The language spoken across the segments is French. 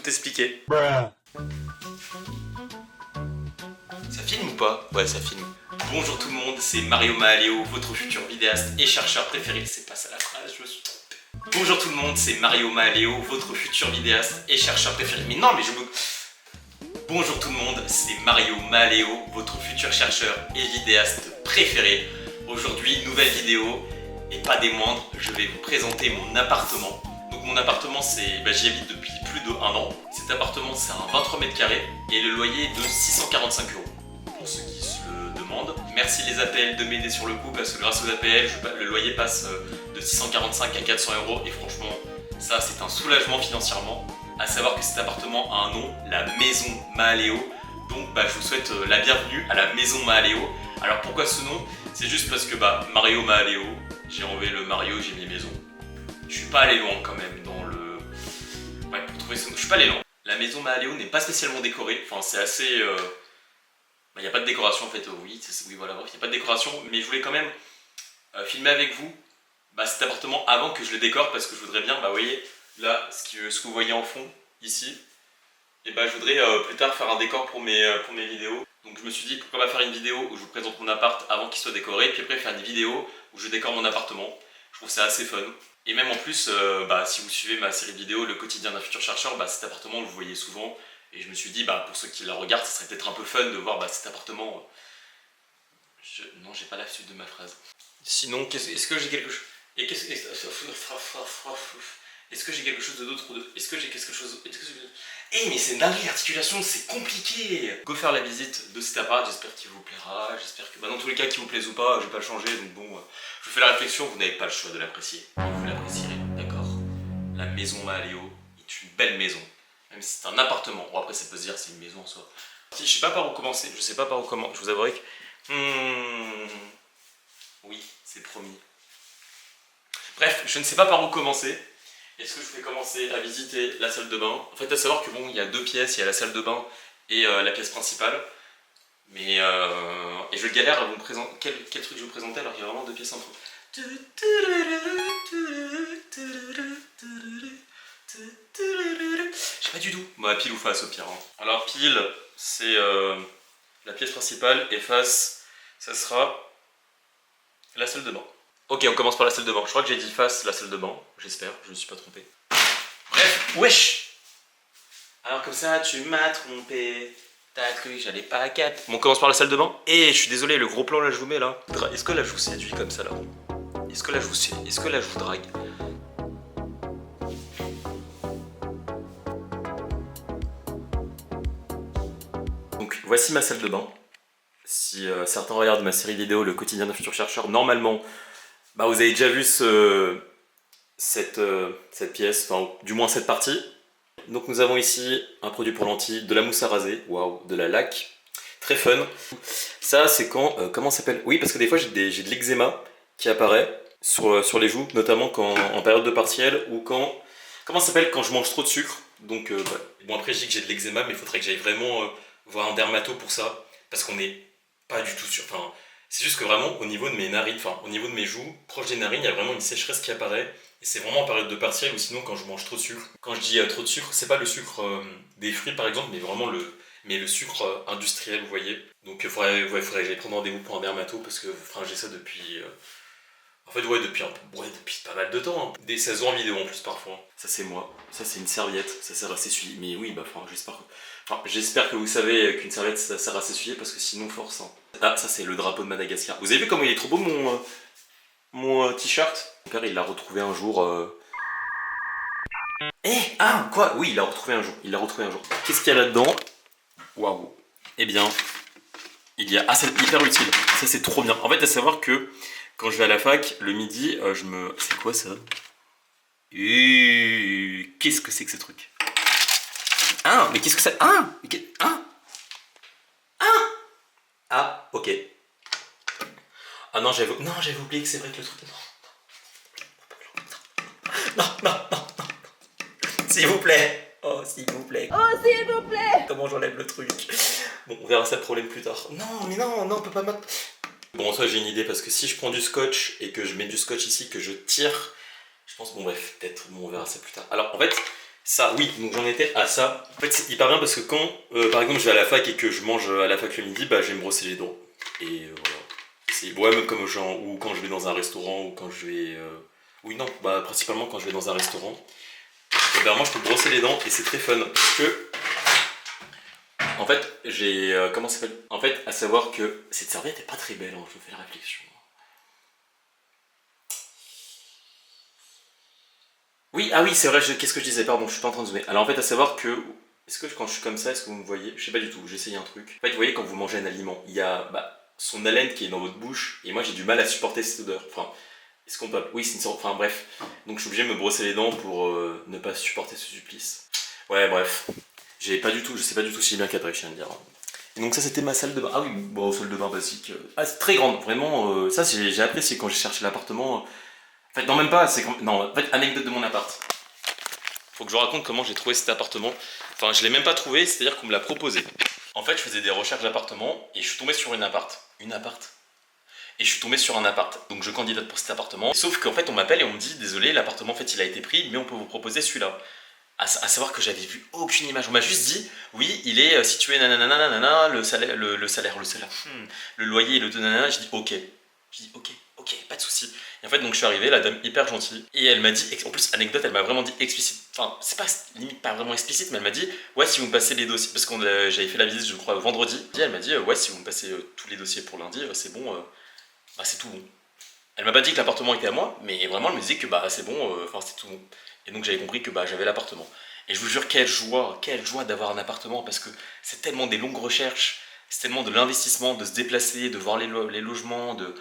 tout expliquer. Ça filme ou pas? Ouais, ça filme. Bonjour tout le monde, c'est Mario Mahaleo, votre futur vidéaste et chercheur préféré. C'est pas ça la phrase, je me suis trompé. Bonjour tout le monde, c'est Mario Mahaleo, votre futur vidéaste et chercheur préféré. Mais non, mais je me... Bonjour tout le monde, c'est Mario Mahaleo, votre futur chercheur et vidéaste préféré. Aujourd'hui, nouvelle vidéo, et pas des moindres, je vais vous présenter mon appartement. Donc mon appartement, c'est, j'y habite depuis plus de 1 an. Cet appartement, c'est un 23 mètres carrés et le loyer est de 645 €. Pour ceux qui se le demandent. Merci les APL de m'aider sur le coup parce que grâce aux APL, le loyer passe de 645 à 400 € et franchement, ça c'est un soulagement financièrement. À savoir que cet appartement a un nom, la Maison Mahaleo. Donc je vous souhaite la bienvenue à la Maison Mahaleo. Alors pourquoi ce nom? C'est juste parce que Mario Mahaleo, j'ai enlevé le Mario, j'ai mis maison. Je suis pas allé loin quand même dans le... Ouais, pour trouver ce nom, je suis pas allé loin. La Maison Mahaleo n'est pas spécialement décorée, enfin c'est assez... Il n'y a pas de décoration en fait, oui voilà, bref, il n'y a pas de décoration, mais je voulais quand même filmer avec vous cet appartement avant que je le décore parce que je voudrais bien, vous voyez, là, ce que vous voyez en fond, ici, et je voudrais plus tard faire un décor pour mes vidéos. Donc je me suis dit pourquoi pas faire une vidéo où je vous présente mon appart avant qu'il soit décoré, puis après faire une vidéo où je décore mon appartement. Je trouve ça assez fun. Et même en plus, si vous suivez ma série vidéo Le quotidien d'un futur chercheur, cet appartement, vous le voyez souvent. Et je me suis dit, pour ceux qui la regardent, ce serait peut-être un peu fun de voir cet appartement. Non, j'ai pas la suite de ma phrase. Sinon, est-ce que j'ai quelque chose... Est-ce que j'ai quelque chose d'autre? Est-ce que j'ai quelque chose... mais c'est une dinguerie, l'articulation, c'est compliqué. Go faire la visite de cet appart, j'espère qu'il vous plaira. J'espère que, dans tous les cas, qu'il vous plaise ou pas, je vais pas le changer. Donc bon, je fais la réflexion, vous n'avez pas le choix de l'apprécier. Vous l'apprécierez, d'accord? La Maison Mahaleo est une belle maison. Même si c'est un appartement. Bon, après, ça peut se dire c'est une maison en soi. Je sais pas par où commencer. Je sais pas par où commencer. Je vous avouerai que... Oui, c'est promis. Bref, je ne sais pas par où commencer. Est-ce que je fais commencer à visiter la salle de bain? En fait, à savoir que il y a 2 pièces. Il y a la salle de bain et la pièce principale. Mais... et je galère à vous présenter... Quel truc je vous présentais alors qu'il y a vraiment 2 pièces entre... Je sais pas du tout. Pile ou face au pire. Alors pile, c'est la pièce principale et face, ça sera la salle de bain. Ok, on commence par la salle de bain. Je crois que j'ai dit face la salle de bain. J'espère, je ne me suis pas trompé. Bref, wesh. Alors comme ça, tu m'as trompé. T'as cru que j'allais pas à 4. Bon, on commence par la salle de bain. Et je suis désolé, le gros plan là, je vous mets là. Est-ce que là, je vous séduis comme ça là? Est-ce que là, je vous drague? Donc voici ma salle de bain. Si certains regardent ma série vidéo Le quotidien d'un futur chercheur, normalement, vous avez déjà vu cette pièce, enfin du moins cette partie. Donc nous avons ici un produit pour lentilles, de la mousse à raser, waouh, de la laque, très fun. Ça c'est quand, comment ça s'appelle? Oui, parce que des fois j'ai de l'eczéma qui apparaît sur les joues, notamment en période de partiel ou quand... Comment ça s'appelle? Quand je mange trop de sucre. Donc bon, après je dis que j'ai de l'eczéma, mais il faudrait que j'aille vraiment voir un dermato pour ça, parce qu'on n'est pas du tout sûr. Enfin, c'est juste que vraiment au niveau de mes narines, enfin au niveau de mes joues, proche des narines, il y a vraiment une sécheresse qui apparaît. Et c'est vraiment en période de partiel ou sinon quand je mange trop de sucre. Quand je dis trop de sucre, c'est pas le sucre des fruits par exemple, mais vraiment le sucre industriel, vous voyez. Donc il faudrait que j'aille prendre rendez-vous pour un dermato parce que j'ai ça depuis... En fait, depuis pas mal de temps. Des 16 ans en vidéo en plus parfois. Ça c'est moi. Ça c'est une serviette. Ça sert à s'essuyer. Mais oui, j'espère que vous savez qu'une serviette ça sert à s'essuyer parce que sinon force. Ah, ça c'est le drapeau de Madagascar. Vous avez vu comment il est trop beau mon t-shirt? Mon père il l'a retrouvé un jour. Quoi? Oui, il l'a retrouvé un jour. Qu'est-ce qu'il y a là-dedans? Waouh. Eh bien, il y a... c'est hyper utile. Ça c'est trop bien. En fait, à savoir que quand je vais à la fac, le midi, C'est quoi ça? Qu'est-ce que c'est que ce truc? Mais qu'est-ce que ça... ok. Non, j'avais oublié que c'est vrai que le truc... Non. S'il vous plaît. Oh, s'il vous plaît. Comment j'enlève le truc? Bon, on verra ça le problème plus tard. Non, mais non, on peut pas mettre... Bon, en soi, j'ai une idée, parce que si je prends du scotch et que je mets du scotch ici, que je tire, je pense, bon bref, peut-être, on verra ça plus tard. Alors, en fait, Ça, oui, donc j'en étais à ça. En fait, c'est hyper bien parce que quand, par exemple, je vais à la fac et que je mange à la fac le midi, bah, je vais me brosser les dents. Et voilà. Ouais, même comme genre, ou quand je vais dans un restaurant, ou quand je vais... Oui, non, bah, principalement quand je vais dans un restaurant. Et ben, moi, je peux me brosser les dents et c'est très fun. Parce que, en fait, j'ai... comment ça s'appelle? En fait, à savoir que cette serviette est pas très belle, hein, je me fais la réflexion. Oui, ah oui, c'est vrai, qu'est-ce que je disais? Pardon, je suis pas en train de zoomer. Alors en fait, à savoir que, est-ce que quand je suis comme ça, est-ce que vous me voyez? Je sais pas du tout, j'ai essayé un truc. En fait, vous voyez, quand vous mangez un aliment, il y a son haleine qui est dans votre bouche, et moi j'ai du mal à supporter cette odeur. Enfin, est-ce qu'on peut... Oui, c'est une sorte... Enfin bref, donc je suis obligé de me brosser les dents pour ne pas supporter ce supplice. Ouais, bref, j'ai pas du tout, je sais pas du tout si j'ai bien cadré, je tiens à dire. Et donc ça c'était ma salle de bain. Ah oui, bon, salle de bain basique. Ah, c'est très grande, vraiment, ça j'ai apprécié quand j'ai cherché l'appartement. En fait, non, même pas, c'est quand... Non, en fait, anecdote de mon appart. Faut que je vous raconte comment j'ai trouvé cet appartement. Enfin, je l'ai même pas trouvé, c'est-à-dire qu'on me l'a proposé. En fait, je faisais des recherches d'appartements et je suis tombé sur une appart. Une appart? Et je suis tombé sur un appart. Donc je candidate pour cet appartement. Sauf qu'en fait, on m'appelle et on me dit, désolé, l'appartement, en fait, il a été pris, mais on peut vous proposer celui-là. À savoir que j'avais vu aucune image. On m'a juste dit, oui, il est situé nanana, nanana, le salaire, le loyer et le nanana. J'ai dit, ok. J'ai dit, ok, pas de souci. Et en fait, donc je suis arrivé, la dame hyper gentille, et elle m'a dit, en plus, anecdote, elle m'a vraiment dit explicite. Enfin, c'est pas limite pas vraiment explicite, mais elle m'a dit, ouais, si vous me passez les dossiers, parce que j'avais fait la visite, je crois, vendredi. Et elle m'a dit, ouais, si vous me passez tous les dossiers pour lundi, c'est bon, c'est tout bon. Elle m'a pas dit que l'appartement était à moi, mais vraiment, elle me disait que c'est bon, enfin, c'était tout bon. Et donc j'avais compris que j'avais l'appartement. Et je vous jure, quelle joie d'avoir un appartement, parce que c'est tellement des longues recherches, c'est tellement de l'investissement, de se déplacer, de voir les logements, de...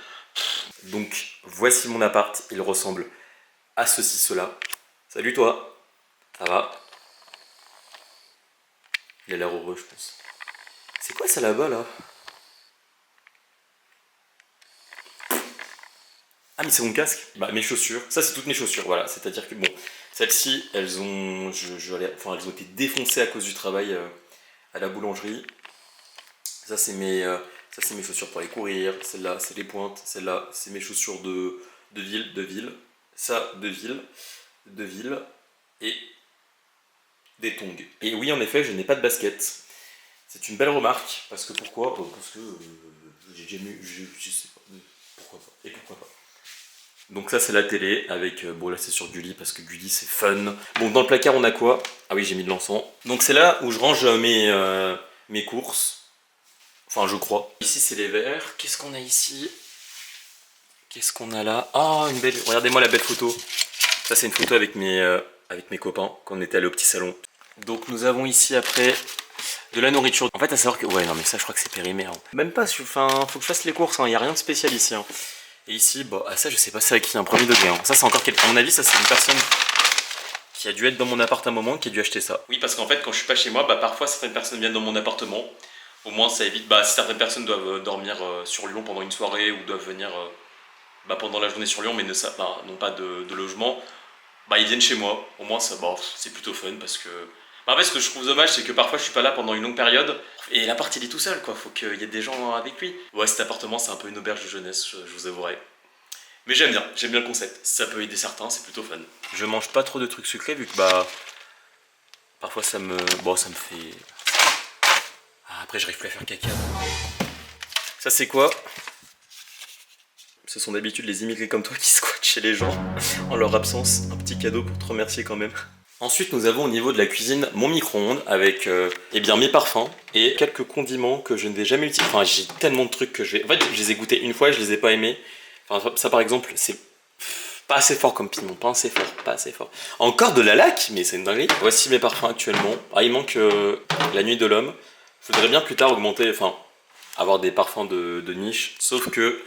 Donc, voici mon appart, il ressemble à ceci, cela. Salut toi, ça va? Il a l'air heureux, je pense. C'est quoi ça là-bas, là? Ah, mais c'est mon casque? Mes chaussures. Ça, c'est toutes mes chaussures, voilà. C'est-à-dire que, bon, celles-ci, elles ont... elles ont été défoncées à cause du travail à la boulangerie. Ça, c'est mes chaussures pour aller courir. Celle-là, c'est les pointes. Celle-là, c'est mes chaussures de ville. Ça, de ville. Et des tongs. Et oui, en effet, je n'ai pas de basket. C'est une belle remarque. Parce que pourquoi? Parce que j'ai jamais eu... Je sais pas. Pourquoi pas? Et pourquoi pas? Donc ça c'est la télé avec, bon là c'est sur Gulli parce que Gulli c'est fun. Bon dans le placard on a quoi? Ah oui j'ai mis de l'encens. Donc c'est là où je range mes courses. Enfin je crois. Ici c'est les verres. Qu'est-ce qu'on a ici? Qu'est-ce qu'on a là? Ah une belle... Regardez-moi la belle photo. Ça c'est une photo avec mes copains quand on était allé au petit salon. Donc nous avons ici après de la nourriture. En fait à savoir que... Ouais non mais ça je crois que c'est périmé. Hein. Même pas, enfin faut que je fasse les courses, il n'y a rien de spécial ici. Hein. Et ici, ça je sais pas c'est avec qui, un premier degré. Hein. Ça c'est encore quelqu'un. À mon avis, ça c'est une personne qui a dû être dans mon appart un moment, qui a dû acheter ça. Oui, parce qu'en fait, quand je suis pas chez moi, parfois certaines personnes viennent dans mon appartement. Au moins, ça évite. Si certaines personnes doivent dormir sur Lyon pendant une soirée ou doivent venir pendant la journée sur Lyon, mais n'ont pas de logement, ils viennent chez moi. Au moins, ça, c'est plutôt fun parce que. En fait, ce que je trouve dommage, c'est que parfois je suis pas là pendant une longue période et l'appart il est tout seul, quoi. Faut qu'il y ait des gens avec lui. Ouais, cet appartement c'est un peu une auberge de jeunesse, je vous avouerai. Mais j'aime bien le concept. Ça peut aider certains, c'est plutôt fun. Je mange pas trop de trucs sucrés vu que parfois ça me fait. Après j'arrive plus à faire caca. Ça c'est quoi? Ce sont d'habitude les immigrés comme toi qui squattent chez les gens en leur absence. Un petit cadeau pour te remercier quand même. Ensuite, nous avons au niveau de la cuisine mon micro-ondes avec mes parfums et quelques condiments que je ne vais jamais utiliser. Enfin, j'ai tellement de trucs que je vais... En fait, je les ai goûtés une fois et je les ai pas aimés. Enfin, ça par exemple, c'est pas assez fort comme piment, pas assez fort. Encore de la laque, mais c'est une dinguerie. Voici mes parfums actuellement. Ah, il manque la nuit de l'homme. Je voudrais bien plus tard augmenter, avoir des parfums de niche. Sauf que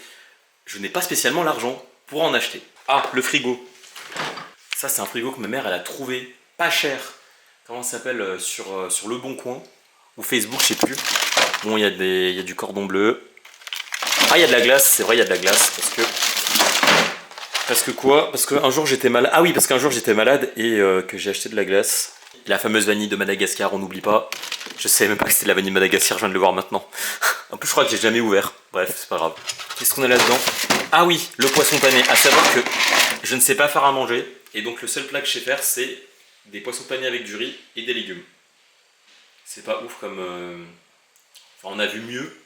je n'ai pas spécialement l'argent pour en acheter. Ah, le frigo. Ça, c'est un frigo que ma mère, elle a trouvé pas cher. Comment ça s'appelle sur Le Bon Coin ou Facebook, je sais plus. Bon, il y a du cordon bleu. Ah, il y a de la glace, c'est vrai, il y a de la glace. Parce que quoi? Parce qu'un jour j'étais malade. Ah oui, parce qu'un jour j'étais malade et que j'ai acheté de la glace. La fameuse vanille de Madagascar, on n'oublie pas. Je savais même pas que c'était la vanille de Madagascar, je viens de le voir maintenant. En plus, je crois que j'ai jamais ouvert. Bref, c'est pas grave. Qu'est-ce qu'on a là-dedans? Ah oui, le poisson pané. À savoir que je ne sais pas faire à manger. Et donc le seul plat que je sais faire, c'est des poissons panés avec du riz et des légumes. C'est pas ouf comme... Enfin, on a vu mieux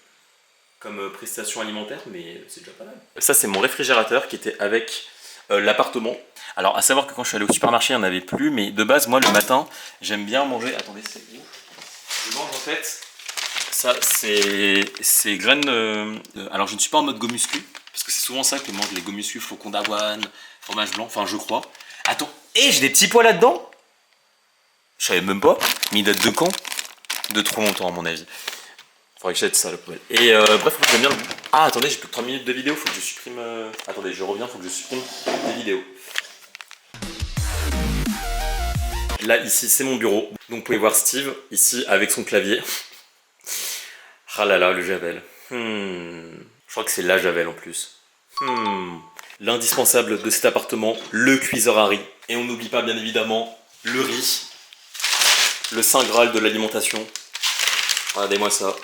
comme prestation alimentaire, mais c'est déjà pas mal. Ça, c'est mon réfrigérateur qui était avec l'appartement. Alors, à savoir que quand je suis allé au supermarché, il n'y en avait plus, mais de base, moi, le matin, j'aime bien manger... Attendez, c'est où? Je mange en fait... Ça, c'est graines... alors, je ne suis pas en mode gomuscu, parce que c'est souvent ça que mangent les gomuscu, flocons d'avoine, fromage blanc, enfin, je crois. Attends, et j'ai des petits pois là-dedans? Je savais même pas, mais ils datent de quand? De trop longtemps, à mon avis. Faudrait que je jette ça à la poubelle. Et bref, j'aime bien le... Ah, attendez, j'ai plus que 3 minutes de vidéo, faut que je supprime... Attendez, je reviens, faut que je supprime des vidéos. Là, ici, c'est mon bureau. Donc, vous pouvez voir Steve, ici, avec son clavier. Ah là là, le Javel. Je crois que c'est la Javel en plus. L'indispensable de cet appartement, le cuiseur à riz. Et on n'oublie pas, bien évidemment, le riz. Le saint graal de l'alimentation. Regardez-moi ça.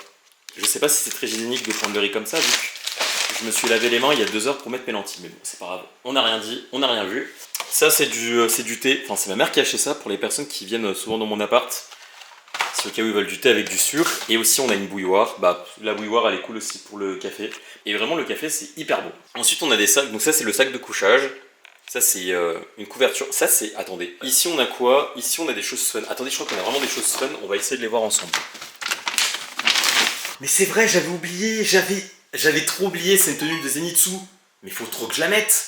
Je sais pas si c'est très hygiénique de prendre le riz comme ça, vu que je me suis lavé les mains il y a 2 heures pour mettre mes lentilles. Mais bon, c'est pas grave. On n'a rien dit, on n'a rien vu. Ça, c'est du thé. Enfin, c'est ma mère qui a acheté ça pour les personnes qui viennent souvent dans mon appart. C'est au cas où ils veulent du thé avec du sucre. Et aussi, on a une bouilloire. Bah, la bouilloire, elle est cool aussi pour le café. Et vraiment, le café, c'est hyper bon. Ensuite, on a des sacs. Donc ça, c'est le sac de couchage. Ça, c'est une couverture. Ça, c'est... Attendez. Ici, on a quoi? Ici, on a des choses fun. Attendez, je crois qu'on a vraiment des choses fun. On va essayer de les voir ensemble. Mais c'est vrai, j'avais oublié. J'avais trop oublié. C'est une tenue de Zenitsu. Mais faut trop que je la mette.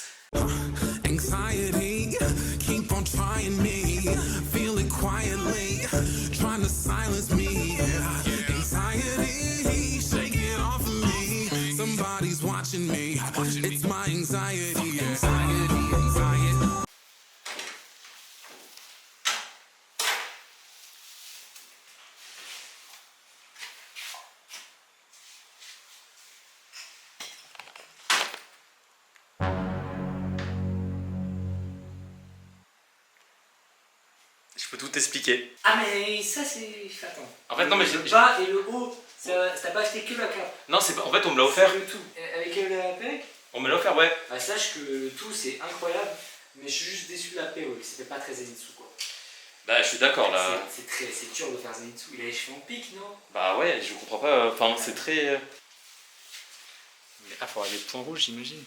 Je peux tout expliquer. Ah mais ça c'est... Attends. En fait non mais le bas et le haut, t'as pas acheté que la cape. Non c'est pas... En fait on me l'a offert. Le tout. Avec la paix. On me l'a offert ouais. Bah sache que le tout c'est incroyable, mais je suis juste déçu de la paix, que c'était pas très Zenitsu quoi. Bah je suis d'accord là. C'est dur de faire Zenitsu, il a les cheveux en pique non? Bah ouais je comprends pas, enfin c'est très... Ah faut avoir des points rouges j'imagine.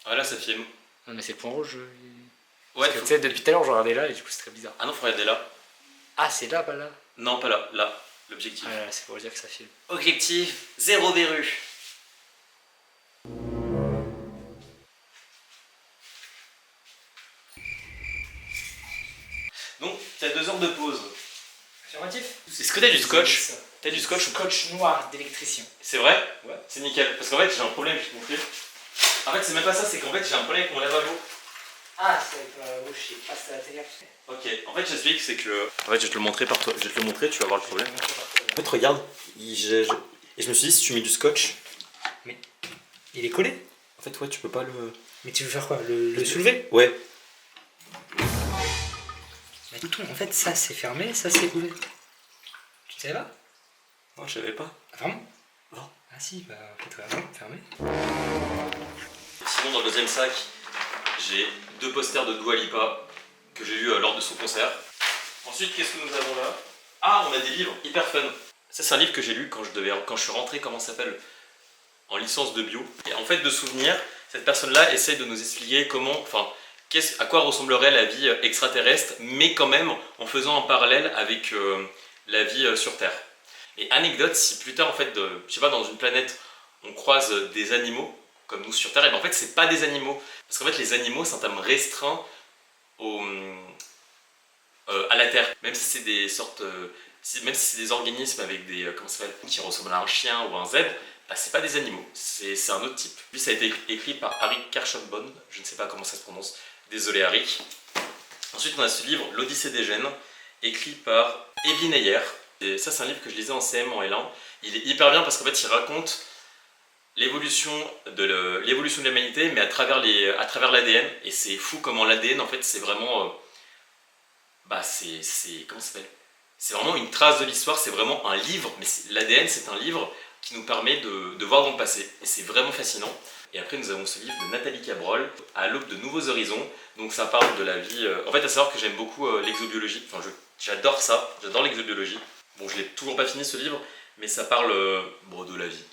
Ah là ça filme. Non mais c'est points rouges. Ouais. Parce que tu sais depuis tout à l'heure je regardais là et du coup c'est très bizarre. Ah non faut regarder là. Ah c'est là pas là? Non pas là, là, l'objectif. Ah là, c'est pour dire que ça filme. Objectif, 0 verrue. Donc, t'as 2 heures de pause. Affirmatif. Est-ce que t'as du scotch? T'as du scotch? Scotch noir d'électricien. C'est vrai? Ouais. C'est nickel. Parce qu'en fait, j'ai un problème, je vais te montrer. En fait, c'est même pas ça, c'est qu'en fait, j'ai un problème avec mon lavabo. Ah, c'est avec la bouche, je sais pas si c'est la télé. Ok, en fait, j'explique, c'est que. En fait, je vais te le montrer par toi. Je vais te le montrer, tu vas voir le problème. En fait, regarde. Et je me suis dit, si tu mets du scotch. Mais. Il est collé? En fait, ouais, tu peux pas le. Mais tu veux faire quoi? Le soulever? Ouais. Mais tout, en fait, ça c'est fermé, ça c'est ouvert. Tu savais pas? Non, je savais pas. Ah, vraiment? Non. Ah si, bah en fait, vraiment, fermé. Sinon, dans le deuxième sac, j'ai 2 posters de Dua Lipa que j'ai eu lors de son concert. Ensuite, qu'est-ce que nous avons là? Ah, on a des livres hyper fun. Ça, c'est un livre que j'ai lu quand je suis rentré, comment ça s'appelle? En licence de bio. Et en fait, de souvenir, cette personne-là essaie de nous expliquer comment, enfin, à quoi ressemblerait la vie extraterrestre, mais quand même en faisant un parallèle avec la vie sur Terre. Et anecdote, si plus tard, en fait, je sais pas, dans une planète, on croise des animaux, comme nous sur Terre, et ben en fait, c'est pas des animaux. Parce qu'en fait, les animaux, c'est un terme restreint à la Terre. Même si c'est des sortes... même si c'est des organismes avec des... comment ça s'appelle? Qui ressemblent à un chien ou à un zèbre, bah, c'est pas des animaux, c'est un autre type. Lui, ça a été écrit par Harry Kirschenbaum, je ne sais pas comment ça se prononce, désolé Harry. Ensuite, on a ce livre, L'Odyssée des gènes, écrit par Evelyne Ayer. Et ça, c'est un livre que je lisais en CM, en L1. Il est hyper bien parce qu'en fait, il raconte l'évolution de l'humanité, mais à travers l'ADN. Et c'est fou comment l'ADN, en fait, c'est vraiment... comment ça s'appelle? C'est vraiment une trace de l'histoire, c'est vraiment un livre. Mais l'ADN, c'est un livre qui nous permet de voir dans le passé. Et c'est vraiment fascinant. Et après nous avons ce livre de Nathalie Cabrol, À l'aube de nouveaux horizons. Donc ça parle de la vie... En fait à savoir que j'aime beaucoup l'exobiologie, enfin j'adore ça, j'adore l'exobiologie. Bon je l'ai toujours pas fini ce livre, mais ça parle de la vie,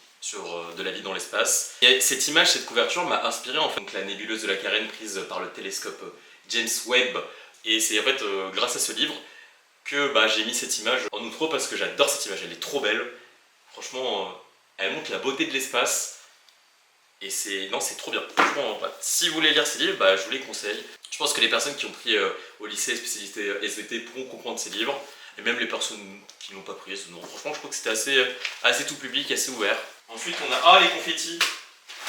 de la vie dans l'espace. Et cette image, cette couverture m'a inspiré en fait donc, la nébuleuse de la Carène prise par le télescope James Webb. Et c'est en fait grâce à ce livre que j'ai mis cette image en outro parce que j'adore cette image, elle est trop belle. Franchement, elle montre la beauté de l'espace. Et c'est trop bien. Franchement, si vous voulez lire ces livres, je vous les conseille. Je pense que les personnes qui ont pris au lycée spécialité SVT pourront comprendre ces livres. Et même les personnes qui n'ont pas pris, non. Franchement, je trouve que c'était assez tout public, assez ouvert. Ensuite, on a les confettis,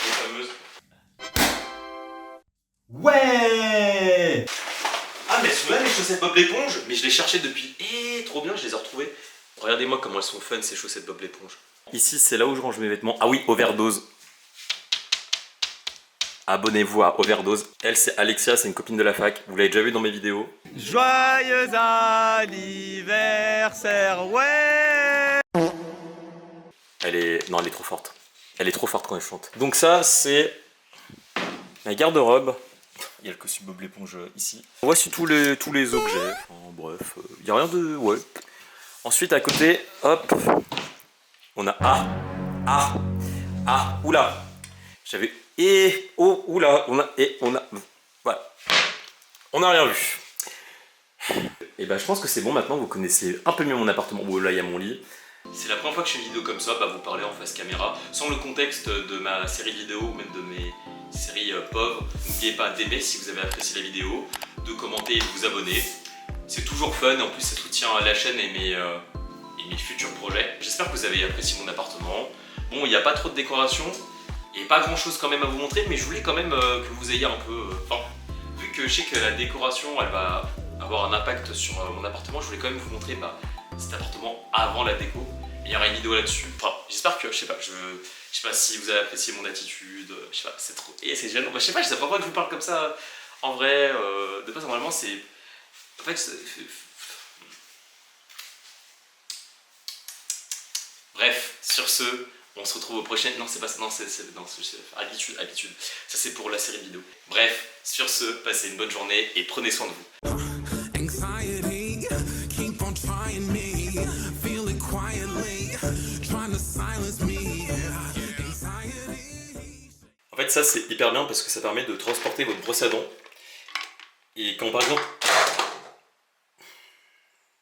les fameuses. Ouais. Ah, mais elles sont là les chaussettes Bob l'éponge. Mais je les cherchais depuis. Trop bien, je les ai retrouvées. Regardez-moi comment elles sont fun ces chaussettes Bob l'éponge. Ici, c'est là où je range mes vêtements. Ah oui, Overdose. Abonnez-vous à Overdose. Elle, c'est Alexia, c'est une copine de la fac. Vous l'avez déjà vu dans mes vidéos. Joyeux anniversaire, ouais. Elle est trop forte. Elle est trop forte quand elle chante. Donc ça, c'est ma garde-robe. Il y a le costume Bob l'éponge ici. Voici tous les os que j'ai. Enfin, bref, il n'y a rien de... Ouais. Ensuite, à côté, hop, on a... Oula. J'avais... oula, voilà. On n'a rien vu. Et je pense que c'est bon maintenant, vous connaissez un peu mieux mon appartement. Oh là, il y a mon lit. C'est la première fois que je fais une vidéo comme ça, vous parler en face caméra, sans le contexte de ma série vidéo ou même de mes séries pauvres. N'oubliez pas d'aimer si vous avez apprécié la vidéo, de commenter et de vous abonner. C'est toujours fun et en plus ça soutient la chaîne et mes futurs projets. J'espère que vous avez apprécié mon appartement. Bon, il n'y a pas trop de décoration et pas grand chose quand même à vous montrer, mais je voulais quand même que vous ayez un peu... vu que je sais que la décoration elle va avoir un impact sur mon appartement, je voulais quand même vous montrer cet appartement avant la déco. Il y aura une vidéo là-dessus. Enfin, j'espère que, je sais pas si vous avez apprécié mon attitude, je sais pas, c'est trop... Et c'est gênant, je sais pas pourquoi je vous parle comme ça, en vrai, de base, normalement, c'est... En fait, bref, sur ce, on se retrouve au prochain... Non, c'est pas ça, non, c'est habitude. Ça, c'est pour la série vidéo. Bref, sur ce, passez une bonne journée et prenez soin de vous. En fait ça c'est hyper bien parce que ça permet de transporter votre brosse à dents. Et quand par exemple